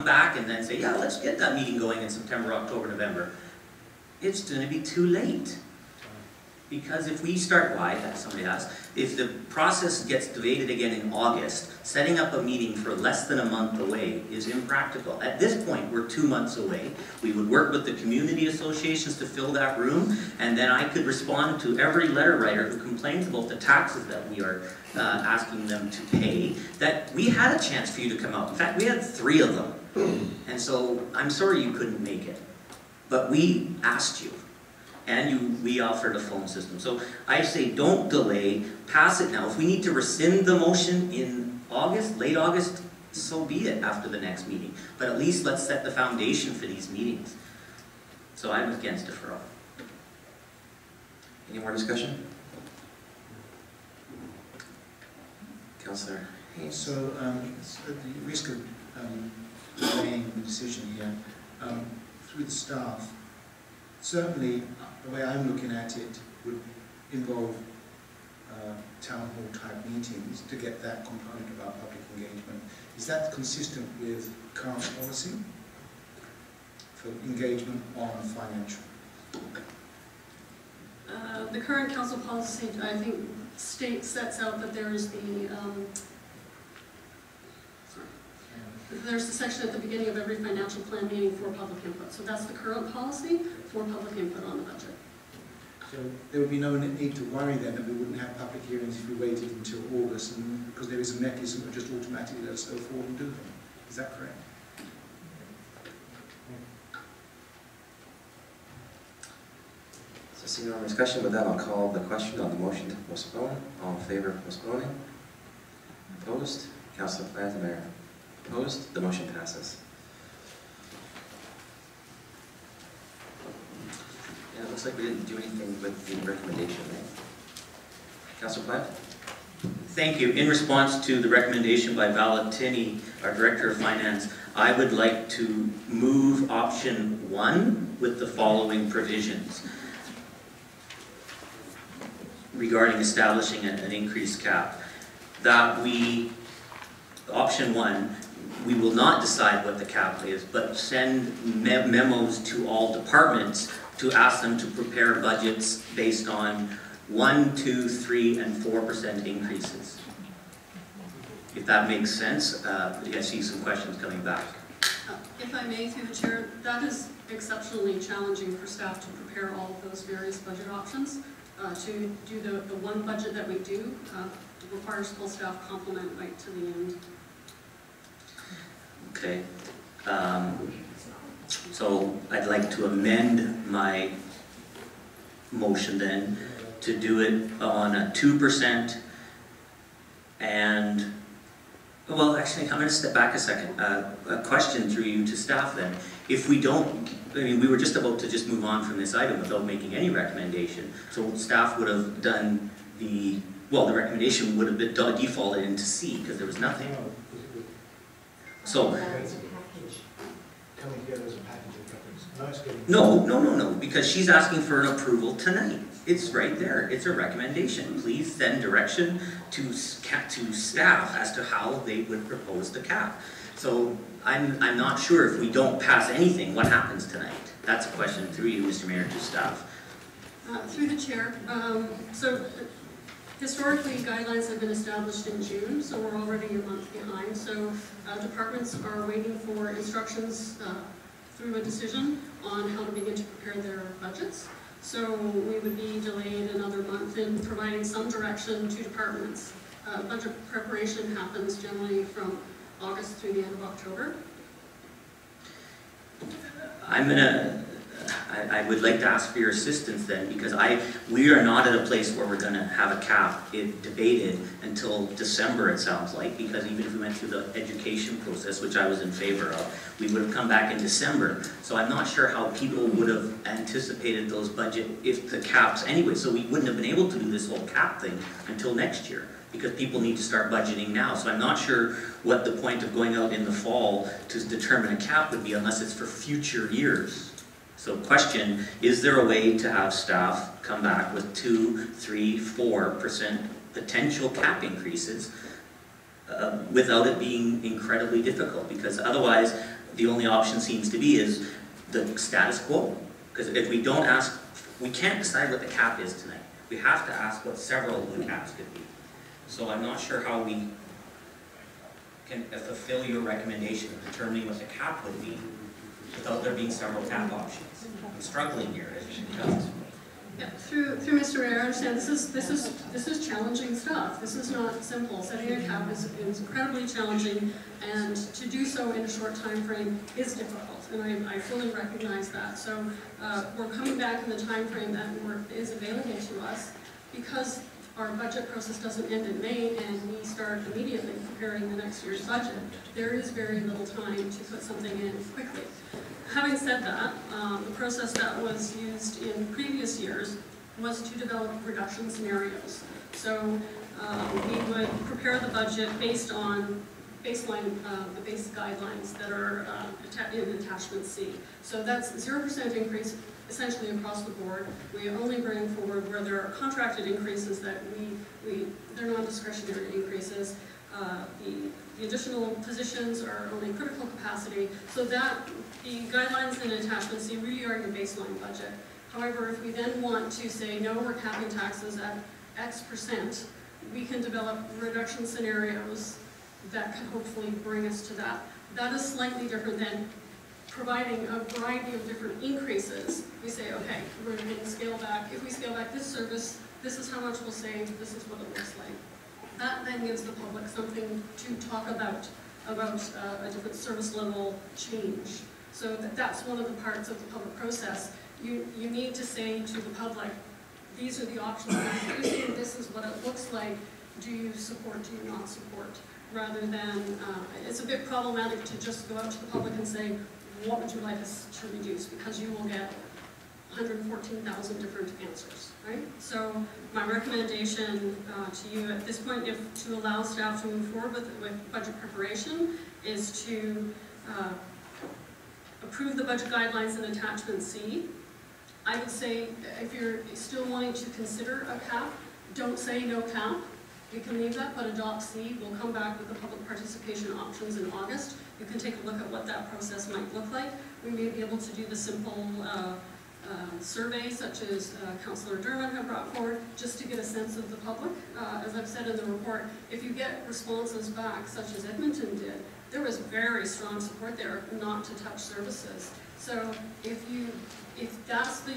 back and then say, yeah, let's get that meeting going in September, October, November, it's going to be too late. Because if we start, why, that somebody asked, if the process gets debated again in August, setting up a meeting for less than a month away is impractical. At this point, we're 2 months away. We would work with the community associations to fill that room, and then I could respond to every letter writer who complains about the taxes that we are asking them to pay, that we had a chance for you to come out. In fact, we had 3 of them. And so, I'm sorry you couldn't make it. But we asked you. And we offered a phone system. So I say don't delay, pass it now. If we need to rescind the motion in August, late August, so be it after the next meeting. But at least let's set the foundation for these meetings. So I'm against deferral. Any more discussion? Councillor Hayes. So at the risk of delaying the decision here, through the staff, certainly the way I'm looking at it would involve town hall type meetings to get that component about public engagement. Is that consistent with current policy for engagement on financial? The current council policy, I think, sets out that there is there's the section at the beginning of every financial plan meeting for public input. So that's the current policy for public input on the budget. So there would be no need to worry then that we wouldn't have public hearings if we waited until August, and because there is a mechanism that just automatically lets us go forward and do them. Is that correct? So seeing no more discussion, with that I'll call the question on the motion to postpone. All in favour of postponing? Opposed? Councillor Plant, the Mayor. Opposed? The motion passes. Yeah, it looks like we didn't do anything with the recommendation, right? Councillor Plant? Thank you. In response to the recommendation by Valentini, our Director of Finance, I would like to move option 1 with the following provisions regarding establishing an increased cap. That we, option 1, we will not decide what the cap is, but send memos to all departments to ask them to prepare budgets based on 1%, 2%, 3%, and 4% increases. If that makes sense, I see some questions coming back. If I may, through the chair, that is exceptionally challenging for staff to prepare all of those various budget options. To do the one budget that we do requires full staff complement right to the end. Okay. So I'd like to amend my motion then to do it on a 2% and, well, actually, I'm going to step back a second. A question through you to staff then. If we don't, I mean, we were just about to just move on from this item without making any recommendation. So staff would have done the, well, the recommendation would have been defaulted into C because there was nothing. So, no, because she's asking for an approval tonight. It's right there. It's a recommendation. Please send direction to staff as to how they would propose the cap. So I'm not sure if we don't pass anything, what happens tonight? That's a question through you, Mr. Mayor, to staff. Through the chair. So historically, guidelines have been established in June, so we're already a month behind. So departments are waiting for instructions through a decision on how to begin to prepare their budgets. So we would be delayed another month in providing some direction to departments. Budget preparation happens generally from August through the end of October. I would like to ask for your assistance then, because we are not at a place where we're going to have a cap debated until December, it sounds like, because even if we went through the education process, which I was in favor of, we would have come back in December. So I'm not sure how people would have anticipated those budget if the caps anyway. So we wouldn't have been able to do this whole cap thing until next year, because people need to start budgeting now. So I'm not sure what the point of going out in the fall to determine a cap would be unless it's for future years. So question, is there a way to have staff come back with 2%, 3%, 4% potential cap increases without it being incredibly difficult? Because otherwise, the only option seems to be is the status quo. Because if we don't ask, we can't decide what the cap is tonight. We have to ask what several of the caps could be. So I'm not sure how we can fulfill your recommendation of determining what the cap would be without there being several cap options. I'm struggling here as you can tell. Yeah, through Mr. Mayor, I understand this is challenging stuff. This is not simple. Setting a cap is incredibly challenging, and to do so in a short time frame is difficult, and I fully recognize that. So we're coming back in the time frame that is available to us because our budget process doesn't end in May and we start immediately preparing the next year's budget. There is very little time to put something in quickly. Having said that, the process that was used in previous years was to develop reduction scenarios. So we would prepare the budget based on the base guidelines that are in attachment C. So that's 0% increase essentially across the board. We only bring forward where there are contracted increases that they're non-discretionary increases. The additional positions are only critical capacity, so that the guidelines in attachment C really are your baseline budget. However, if we then want to say, no, we're capping taxes at X%, we can develop reduction scenarios that can hopefully bring us to that. That is slightly different than providing a variety of different increases. We say, okay, we're going to scale back. If we scale back this service, this is how much we'll save, this is what it looks like. That then gives the public something to talk about a different service level change. So that's one of the parts of the public process. You need to say to the public, these are the options we're using, this is what it looks like, do you support, do you not support? Rather than, it's a bit problematic to just go out to the public and say, what would you like us to reduce? Because you will get 114,000 different answers, right? So my recommendation to you at this point, if to allow staff to move forward with budget preparation, is to approve the budget guidelines in attachment C. I would say if you're still wanting to consider a cap, don't say no cap. You can leave that, but adopt C. We'll come back with the public participation options in August. You can take a look at what that process might look like. We may be able to do the simple survey, such as Councillor Dermott had brought forward, just to get a sense of the public. As I've said in the report, if you get responses back, such as Edmonton did, there was very strong support there not to touch services. So if that's the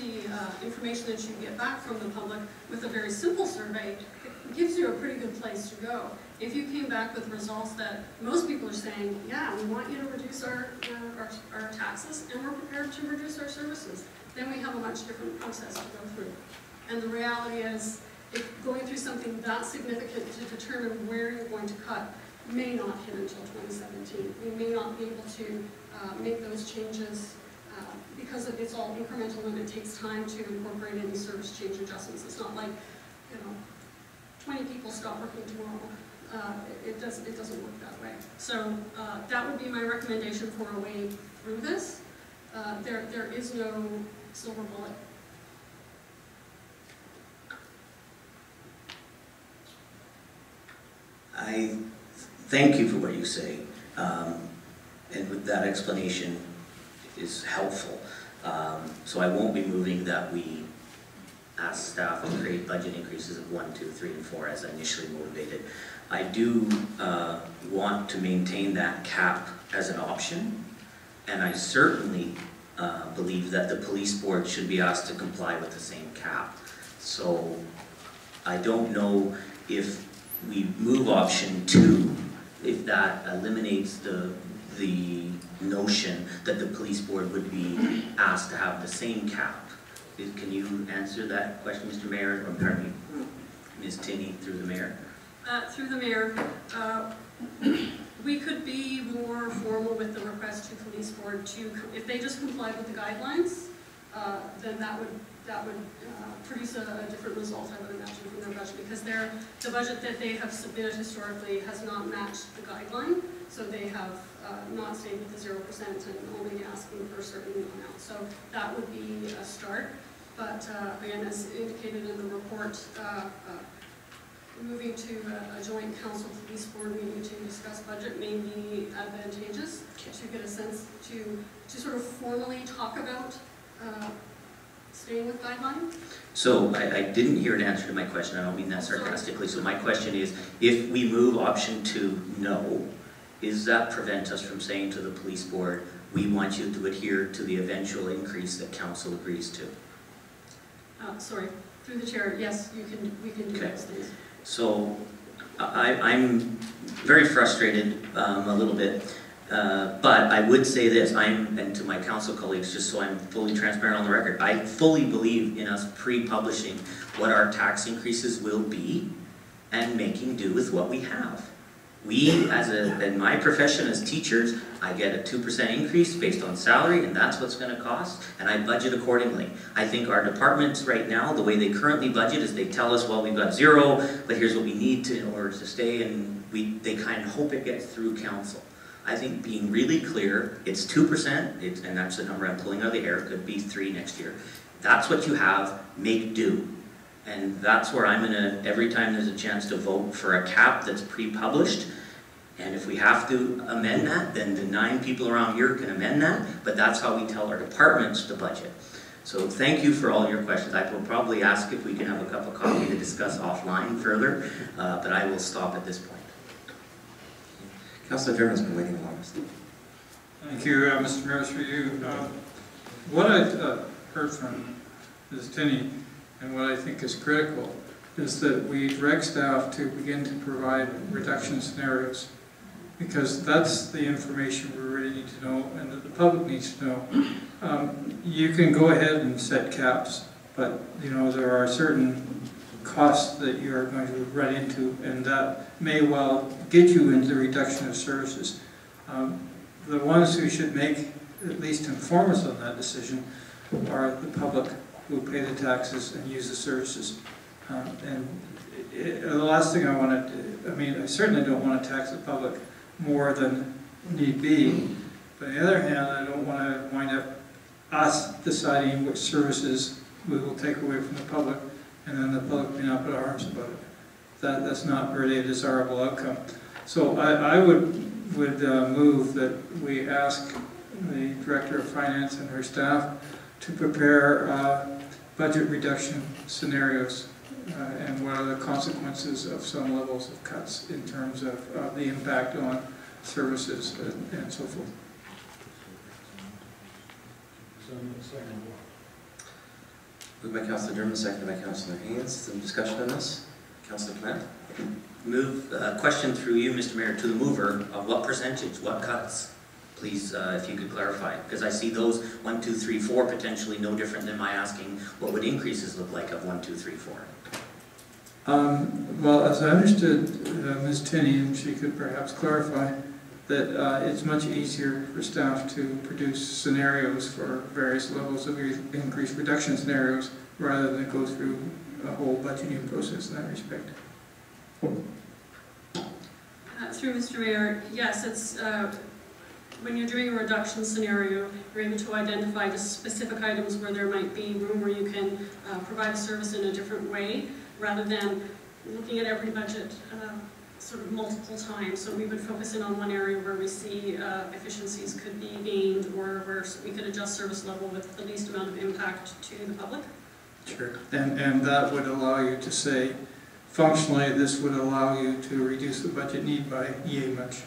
information that you get back from the public with a very simple survey, it gives you a pretty good place to go. If you came back with results that most people are saying, yeah, we want you to reduce our taxes and we're prepared to reduce our services, then we have a much different process to go through. And the reality is, if going through something that significant to determine where you're going to cut may not hit until 2017. We may not be able to make those changes because it's all incremental and it takes time to incorporate any service change adjustments. It's not like, 20 people stop working tomorrow. It doesn't work that way. So that would be my recommendation for a way through this. There is no silver bullet. I thank you for what you say, and with that explanation is helpful. So I won't be moving that we ask staff to create budget increases of 1, 2, 3, and 4 as initially motivated. I do want to maintain that cap as an option, and I certainly believe that the police board should be asked to comply with the same cap. So I don't know if we move option 2, if that eliminates the notion that the police board would be asked to have the same cap. Can you answer that question, Mr. Mayor, or pardon me, Ms. Tinney, through the mayor? Through the mayor, we could be more formal with the request to police board to, if they just complied with the guidelines, then that would produce a different result, I would imagine, from their budget, because the budget that they have submitted historically has not matched the guideline, so they have not stayed with the 0% and only asking for a certain amount. So that would be a start, but again, as indicated in the report, moving to a joint council police board meeting to discuss budget may be advantageous, to get a sense, to sort of formally talk about staying with guidelines. So I didn't hear an answer to my question. I don't mean that sarcastically. So my question is, if we move option 2 no, does that prevent us from saying to the police board, we want you to adhere to the eventual increase that council agrees to? Sorry, through the chair, yes, we can do those things. So I'm very frustrated a little bit, but I would say this, and to my council colleagues, just so I'm fully transparent on the record, I fully believe in us pre-publishing what our tax increases will be and making do with what we have. We, in my profession as teachers, I get a 2% increase based on salary, and that's what's going to cost, and I budget accordingly. I think our departments right now, the way they currently budget is they tell us, well, we've got 0, but here's what we need to in order to stay, and they kind of hope it gets through council. I think being really clear, it's 2%, and that's the number I'm pulling out of the air, it could be 3 next year. That's what you have, make do. And that's where I'm gonna, every time there's a chance to vote for a cap that's pre-published, and if we have to amend that, then the 9 people around here can amend that, but that's how we tell our departments to budget. So thank you for all your questions. I will probably ask if we can have a cup of coffee to discuss offline further, but I will stop at this point. Councillor German's been waiting the longest. Thank you, Mr. Mayor, through you. What I've heard from Ms. Tinney, and what I think is critical, is that we direct staff to begin to provide reduction scenarios, because that's the information we really need to know and that the public needs to know. You can go ahead and set caps, but there are certain costs that you are going to run into, and that may well get you into the reduction of services. The ones who should at least inform us on that decision are the public, who pay the taxes and use the services. The last thing I want to, I certainly don't want to tax the public more than need be, but on the other hand, I don't want to wind up us deciding which services we will take away from the public, and then the public may not put arms about it. That's not really a desirable outcome. So I would move that we ask the Director of Finance and her staff to prepare budget reduction scenarios and what are the consequences of some levels of cuts in terms of the impact on services and so forth. Moved by Councillor German, seconded by Councillor Haynes. Some discussion on this? Councillor Plant? Move question through you, Mr. Mayor, to the mover of what percentage, what cuts? Please, if you could clarify, because I see those 1, 2, 3, 4 potentially no different than my asking what would increases look like of 1, 2, 3, 4. Well, as I understood Ms. Tinney, and she could perhaps clarify, that it's much easier for staff to produce scenarios for various levels of increase reduction scenarios rather than go through a whole budgeting process in that respect. Through Mr. Mayor, yes, it's when you're doing a reduction scenario, you're able to identify the specific items where there might be room where you can provide a service in a different way, rather than looking at every budget sort of multiple times. So we would focus in on one area where we see efficiencies could be gained, or where we could adjust service level with the least amount of impact to the public. Sure. And that would allow you to say, functionally, this would allow you to reduce the budget need by yay much.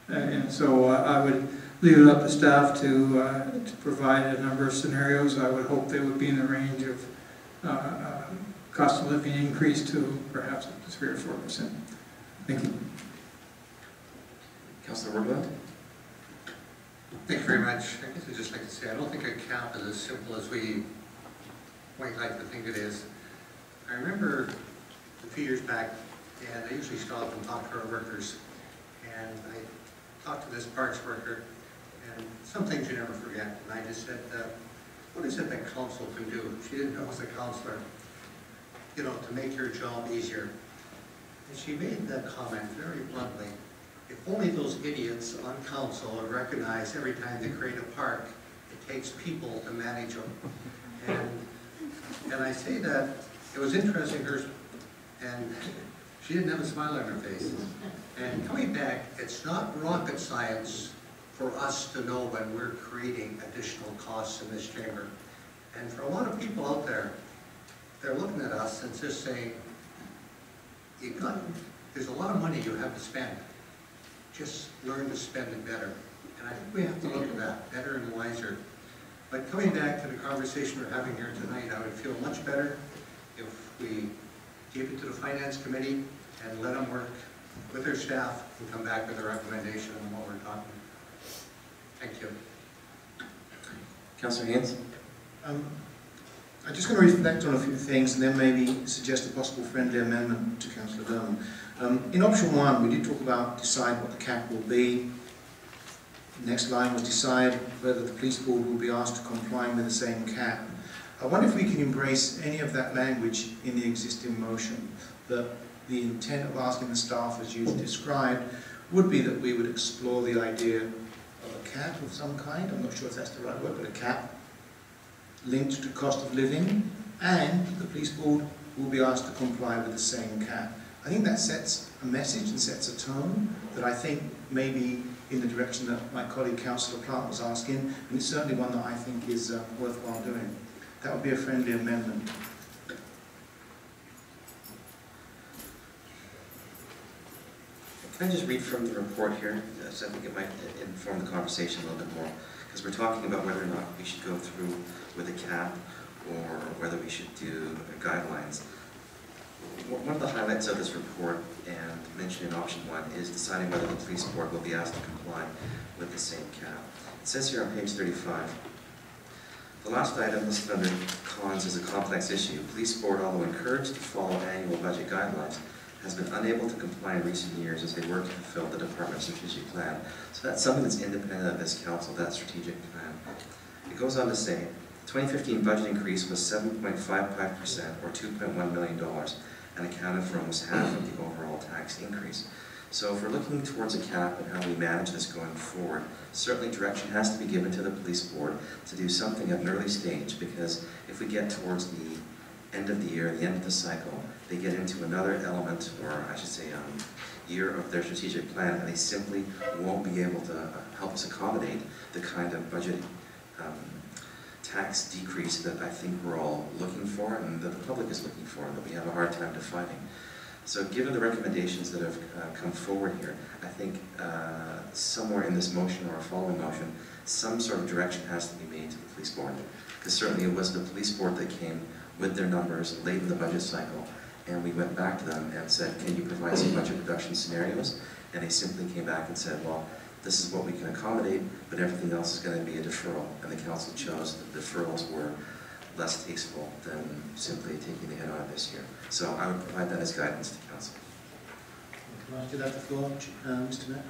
And so I would leave it up to staff to provide a number of scenarios. I would hope they would be in the range of cost of living increase to perhaps up to 3 or 4%. Thank you. Councillor Wardwell? Thank you very much. I guess I'd just like to say I don't think a cap is as simple as we might like to think it is. I remember a few years back, and I usually stop and talk to our workers, and I talked to this parks worker, and some things you never forget, and I just said, what is it that council can do? She didn't know as a councillor, to make your job easier. And she made that comment very bluntly. If only those idiots on council would recognize every time they create a park, it takes people to manage them. And I say that it was interesting, her and she didn't have a smile on her face. And coming back, it's not rocket science for us to know when we're creating additional costs in this chamber. And for a lot of people out there, they're looking at us and just saying, there's a lot of money you have to spend. Just learn to spend it better. And I think we have to look at that, better and wiser. But coming back to the conversation we're having here tonight, I would feel much better if we gave it to the Finance Committee and let them work with their staff and come back with a recommendation on what we're talking about. Thank you. Councillor Haynes? I'm just going to reflect on a few things and then maybe suggest a possible friendly amendment to Councillor Derman. In option 1, we did talk about decide what the cap will be. The next line was decide whether the police board will be asked to comply with the same cap. I wonder if we can embrace any of that language in the existing motion, that the intent of asking the staff, as you described, would be that we would explore the idea of a cap of some kind. I'm not sure if that's the right word, but a cap linked to cost of living, and the police board will be asked to comply with the same cap. I think that sets a message and sets a tone that I think may be in the direction that my colleague Councillor Clark was asking, and it's certainly one that I think is worthwhile doing. That would be a friendly amendment. Can I just read from the report here? So I think it might inform the conversation a little bit more, because we're talking about whether or not we should go through with a cap or whether we should do guidelines. One of the highlights of this report, and mentioned in option 1, is deciding whether the police board will be asked to comply with the same cap. It says here on page 35, the last item listed under cons is a complex issue. Police board, although encouraged to follow annual budget guidelines, has been unable to comply in recent years as they work to fulfill the department's strategic plan. So that's something that's independent of this council, that strategic plan. It goes on to say, the 2015 budget increase was 7.55% or $2.1 million and accounted for almost half of the overall tax increase. So if we're looking towards a cap and how we manage this going forward, certainly direction has to be given to the police board to do something at an early stage, because if we get towards the end of the year, the end of the cycle, they get into another element, or I should say year of their strategic plan, and they simply won't be able to help us accommodate the kind of budget tax decrease that I think we're all looking for and that the public is looking for, and that we have a hard time defining. So given the recommendations that have come forward here, I think somewhere in this motion or a following motion, some sort of direction has to be made to the police board. Because certainly it was the police board that came with their numbers late in the budget cycle, and we went back to them and said, can you provide some budget reduction scenarios? And they simply came back and said, well, this is what we can accommodate, but everything else is going to be a deferral. And the council chose that deferrals were less tasteful than simply taking the hit on it this year. So I would provide that as guidance to council. Can I give that the floor, Mr. Mayor?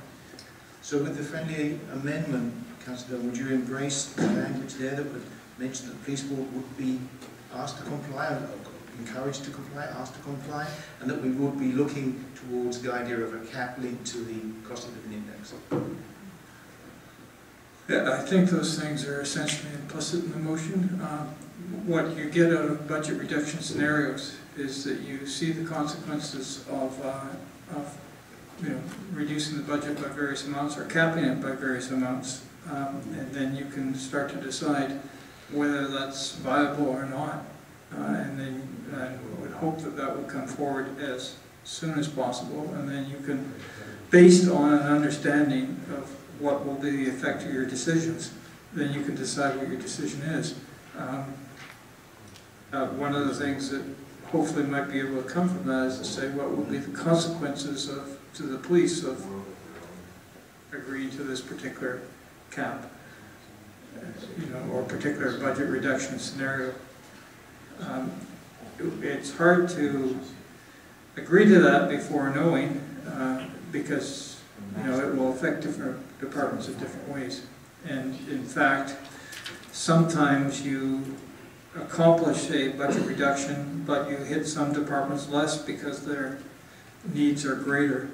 So with the friendly amendment, Councillor, would you embrace the language there that would mention that the police board would be asked to comply, or encouraged to comply, asked to comply, and that we would be looking towards the idea of a cap linked to the cost of living index? Yeah, I think those things are essentially implicit in the motion. What you get out of budget reduction scenarios is that you see the consequences of reducing the budget by various amounts or capping it by various amounts, and then you can start to decide whether that's viable or not, and then I would hope that that would come forward as soon as possible, and then you can, based on an understanding of what will be the effect of your decisions, then you can decide what your decision is. One of the things that hopefully might be able to come from that is to say what will be the consequences to the police of agreeing to this particular cap, or particular budget reduction scenario. It's hard to agree to that before knowing, because it will affect different departments in different ways. And in fact, sometimes you accomplish a budget reduction, but you hit some departments less because their needs are greater.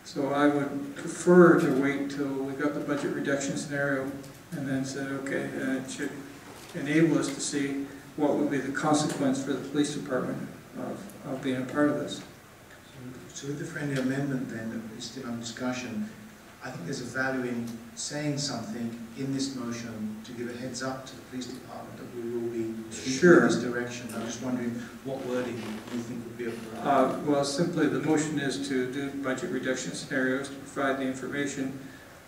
So I would prefer to wait till we got the budget reduction scenario and then said, okay, it should enable us to see what would be the consequence for the police department of being a part of this. So with the friendly amendment then, that is still under discussion, I think there's a value in saying something in this motion to give a heads up to the police department that we will be Sure. in this direction. I'm just wondering what wording you think would be appropriate. Well, simply the motion is to do budget reduction scenarios, to provide the information,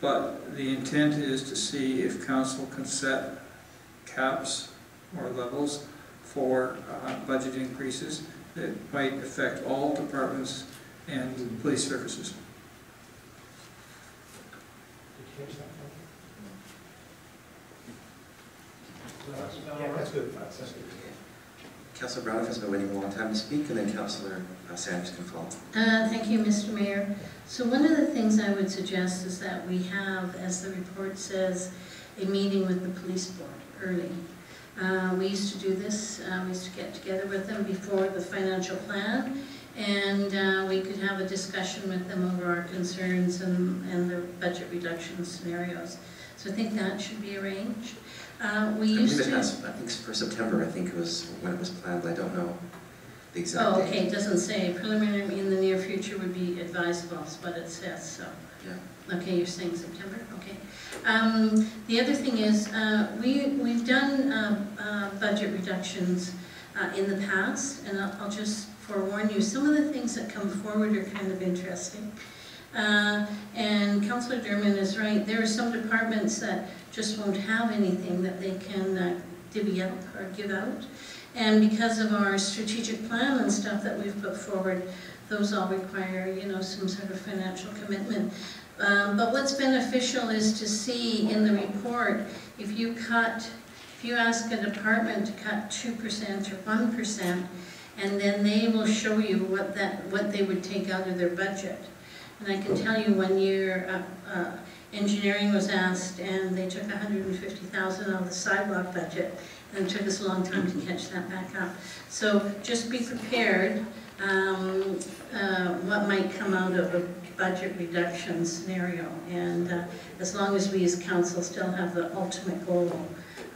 but the intent is to see if council can set caps or levels for budget increases that might affect all departments and police services. Yeah, that's good. That's good. Councillor Brown has been waiting a long time to speak, and then Councillor Sanders can follow. Thank you, Mr. Mayor. So one of the things I would suggest is that we have, as the report says, a meeting with the police board early. We used to do this, we used to get together with them before the financial plan, and we could have a discussion with them over our concerns and the budget reduction scenarios. So I think that should be arranged. We used to... I think for September, I think it was when it was planned, but I don't know the exact Oh, date. okay, it doesn't say preliminary in the near future would be advisable, is what it says, so. Yeah. Okay, you're saying September, okay. The other thing is, we've done budget reductions in the past, and I'll just forewarn you, some of the things that come forward are kind of interesting. And Councillor Dermott is right, there are some departments that just won't have anything that they can divvy up or give out. And because of our strategic plan and stuff that we've put forward, those all require, you know, some sort of financial commitment. But what's beneficial is to see in the report, if you ask a department to cut 2% or 1%, and then they will show you what they would take out of their budget. And I can tell you 1 year, engineering was asked, and they took $150,000 out of the sidewalk budget, and it took us a long time to catch that back up. So just be prepared what might come out of a budget reduction scenario, and as long as we as council still have the ultimate goal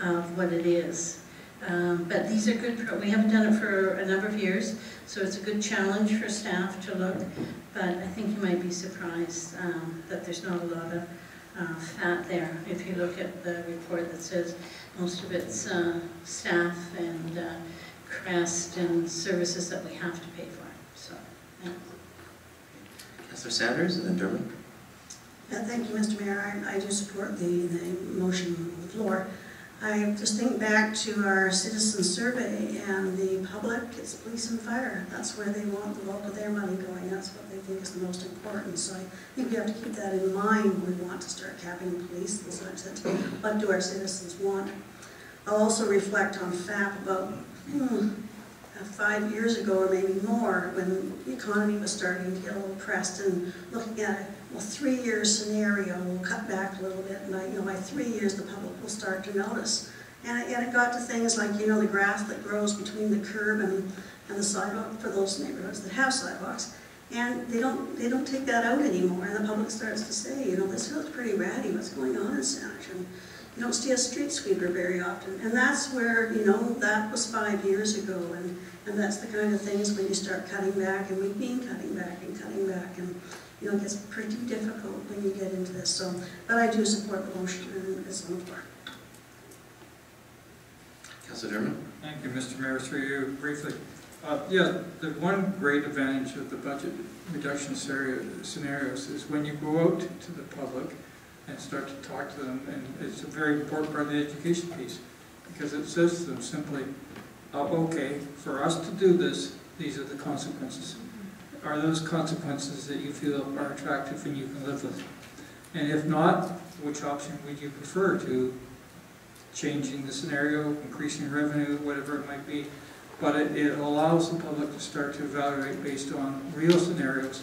of what it is. But these are good, we haven't done it for a number of years, so it's a good challenge for staff to look, but I think you might be surprised that there's not a lot of fat there. If you look at the report that says most of it's staff and crest and services that we have to pay for, so, yeah. Councillor Sanders and then Dermott. Thank you, Mr. Mayor. I do support the motion on the floor. I just think back to our citizen survey and the public, it's police and fire. That's where they want the bulk of their money going. That's what they think is the most important. So I think we have to keep that in mind when we want to start capping police and such. That what do our citizens want? I'll also reflect on FAP about 5 years ago or maybe more, when the economy was starting to get a little pressed, and looking at a 3-year scenario, we'll cut back a little bit, and by 3 years the public will start to notice. And it got to things like, the grass that grows between the curb and the sidewalk for those neighborhoods that have sidewalks. And they don't take that out anymore, and the public starts to say, this looks pretty ratty, what's going on in Saanich? And you don't see a street sweeper very often. And that's where, that was 5 years ago, and that's the kind of things when you start cutting back, and we've been cutting back, and it gets pretty difficult when you get into this. So, but I do support the motion, and it's on the floor. Councillor Dermott. Thank you, Mr. Mayor, through you briefly. Yeah, the one great advantage of the budget reduction scenarios is when you go out to the public and start to talk to them, and it's a very important part of the education piece, because it says to them simply, okay, for us to do this, these are the consequences. Are those consequences that you feel are attractive and you can live with? And if not, which option would you prefer to changing the scenario, increasing revenue, whatever it might be? But it allows the public to start to evaluate based on real scenarios,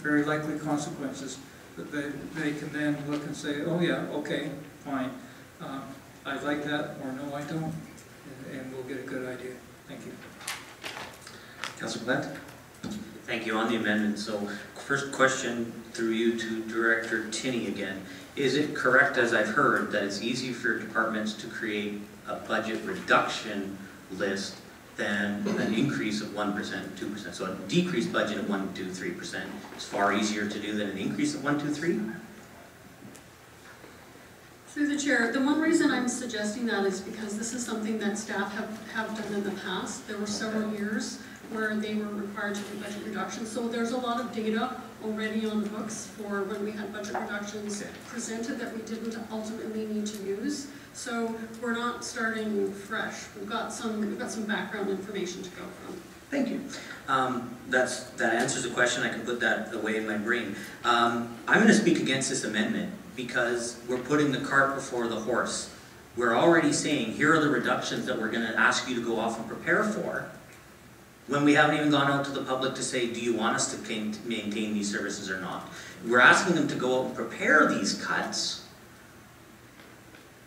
very likely consequences, that they can then look and say, oh yeah, okay, fine, I like that, or no, I don't, and we'll get a good idea. Thank you. Councillor Plant. Thank you. On the amendment, so first question through you to Director Tinney again. Is it correct, as I've heard, that it's easy for departments to create a budget reduction list than an increase of 1%, 2%. So a decreased budget of 1%, 2%, 3% is far easier to do than an increase of 1%, 2%, 3%. Through the chair, the one reason I'm suggesting that is because this is something that staff have done in the past. There were several years where they were required to do budget reductions. So there's a lot of data already on the books for when we had budget reductions presented that we didn't ultimately need to use. So we're not starting fresh. We've got some background information to go from. Thank you. That answers the question. I can put that away in my brain. I'm going to speak against this amendment because we're putting the cart before the horse. We're already saying, here are the reductions that we're going to ask you to go off and prepare for, when we haven't even gone out to the public to say, do you want us to maintain these services or not? We're asking them to go out and prepare these cuts,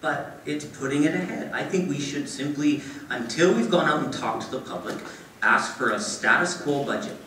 but it's putting it ahead. I think we should simply, until we've gone out and talked to the public, ask for a status quo budget.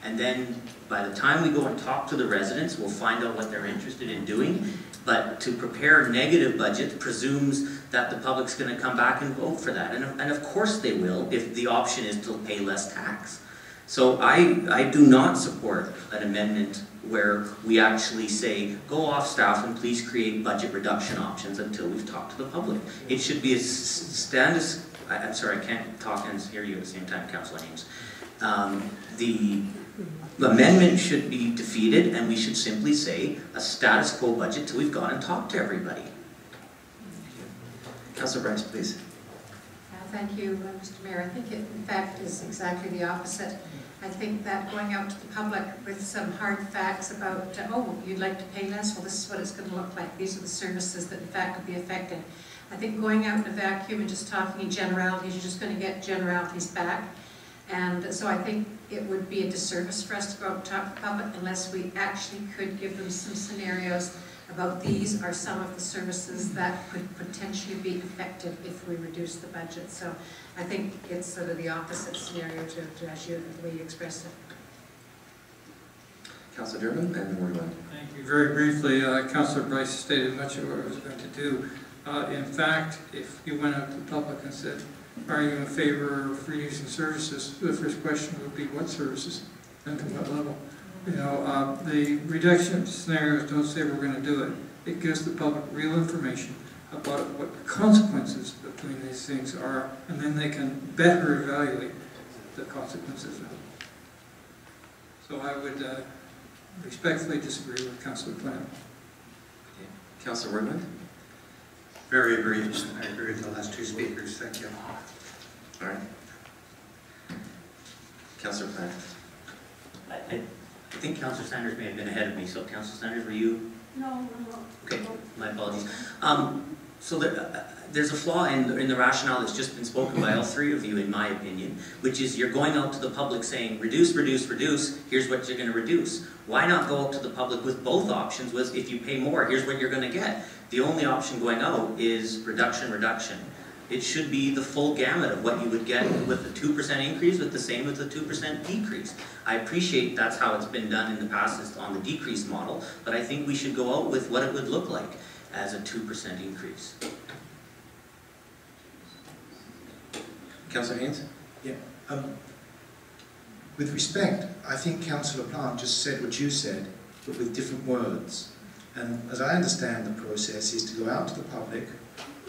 And then by the time we go and talk to the residents, we'll find out what they're interested in doing. But to prepare a negative budget presumes that the public's going to come back and vote for that. And of course they will, if the option is to pay less tax. So I do not support an amendment where we actually say, go off staff and please create budget reduction options until we've talked to the public. It should be I'm sorry, I can't talk and hear you at the same time, Councillor Haynes. The amendment should be defeated, and we should simply say a status quo budget till we've gone and talked to everybody. Councillor Bryce, please. Thank you, Mr. Mayor. I think it, in fact, is exactly the opposite. I think that going out to the public with some hard facts about, oh, you'd like to pay less, well, this is what it's going to look like. These are the services that, in fact, could be affected. I think going out in a vacuum and just talking in generalities, you're just going to get generalities back. And so I think it would be a disservice for us to go out and talk to the public unless we actually could give them some scenarios about these are some of the services that could potentially be affected if we reduce the budget. So I think it's sort of the opposite scenario to the way you expressed it. Councillor Durbin and Ward 1. Thank you. Very briefly, Councillor Bryce stated much of what I was going to do. In fact, if you went out to the public and said, are you in favor of reducing services, the first question would be what services and to what level? You know, the reduction scenarios don't say we're going to do it. It gives the public real information about what the consequences between these things are, and then they can better evaluate the consequences. So I would respectfully disagree with Councillor Plant. Councillor Wordman? Very brief. I agree with the last two speakers. Thank you. All right. Councillor Plant? I think Councillor Sanders may have been ahead of me, so Councillor Sanders, were you? No. Okay, my apologies. So there's a flaw in the rationale that's just been spoken by all three of you, in my opinion, which is you're going out to the public saying, reduce, reduce, reduce, here's what you're going to reduce. Why not go out to the public with both options, was if you pay more, here's what you're going to get. The only option going out is reduction, reduction. It should be the full gamut of what you would get with the 2% increase, with the same with the 2% decrease. I appreciate that's how it's been done in the past, is on the decrease model, but I think we should go out with what it would look like as a 2% increase. Councillor Haynes? Yeah. With respect, I think Councillor Plant just said what you said, but with different words. And as I understand the process is to go out to the public,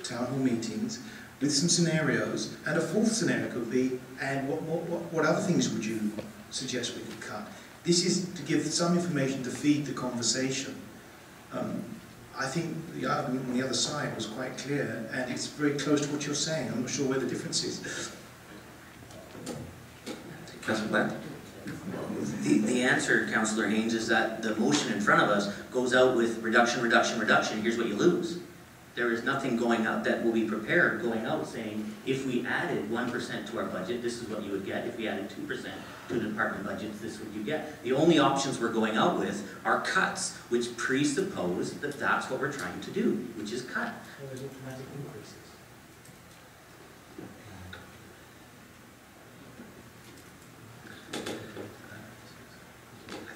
town hall meetings, with some scenarios, and a fourth scenario could be, and what other things would you suggest we could cut? This is to give some information to feed the conversation. I think the argument on the other side was quite clear, and it's very close to what you're saying. I'm not sure where the difference is. Councillor Plant? The answer, Councillor Haynes, is that the motion in front of us goes out with reduction, reduction, reduction, here's what you lose. There is nothing going out that will be prepared going out saying, if we added 1% to our budget, this is what you would get. If we added 2% to the department budgets, this is what you get. The only options we're going out with are cuts, which presuppose that that's what we're trying to do, which is cut. Well, there's automatic increases.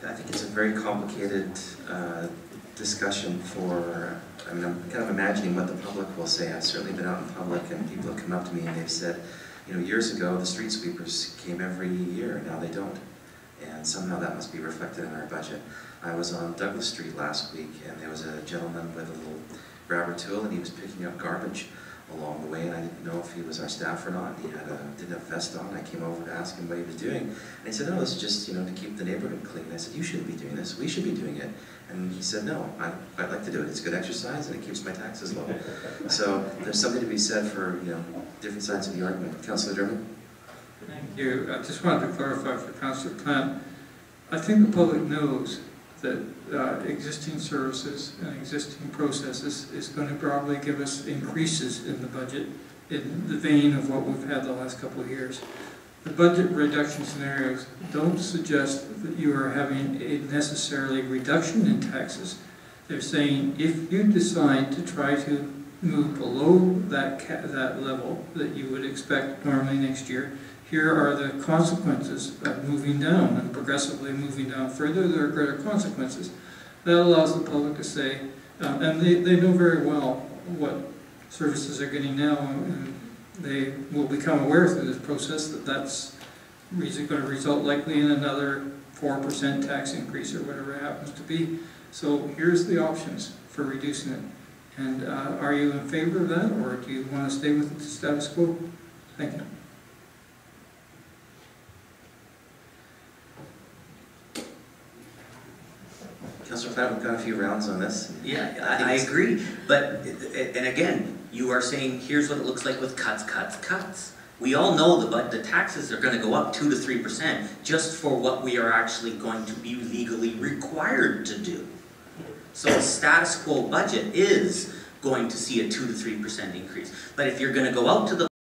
I think it's a very complicated discussion for, I mean, I'm kind of imagining what the public will say. I've certainly been out in public and people have come up to me and they've said, You know, years ago, the street sweepers came every year, now they don't. And somehow that must be reflected in our budget. I was on Douglas Street last week, and there was a gentleman with a little grabber tool, and he was picking up garbage along the way, and I didn't know if he was our staff or not. He didn't have a vest on. I came over to ask him what he was doing, and he said, "No, this is just, you know, to keep the neighborhood clean." I said, "You shouldn't be doing this. We should be doing it." And he said, "No, I'd like to do it. It's good exercise, and it keeps my taxes low." So there's something to be said for, you know, different sides of the argument. Councillor Dermott? Thank you. I just wanted to clarify for Councillor Plant. I think the public knows that existing services and existing processes is going to probably give us increases in the budget in the vein of what we've had the last couple of years. The budget reduction scenarios don't suggest that you are having a necessarily reduction in taxes. They're saying if you decide to try to move below that level that you would expect normally next year, here are the consequences of moving down and progressively moving down further. There are greater consequences. That allows the public to say, and they know very well what services they're getting now, and they will become aware through this process that that's going to result likely in another 4% tax increase or whatever it happens to be. So here's the options for reducing it. And are you in favor of that, or do you want to stay with the status quo? Thank you. Councillor Platt, we've got a few rounds on this. Yeah, I agree, but, and again, you are saying, here's what it looks like with cuts, cuts, cuts. We all know the taxes are gonna go up 2 to 3% just for what we are actually going to be legally required to do. So a status quo budget is going to see a 2 to 3% increase. But if you're gonna go out to the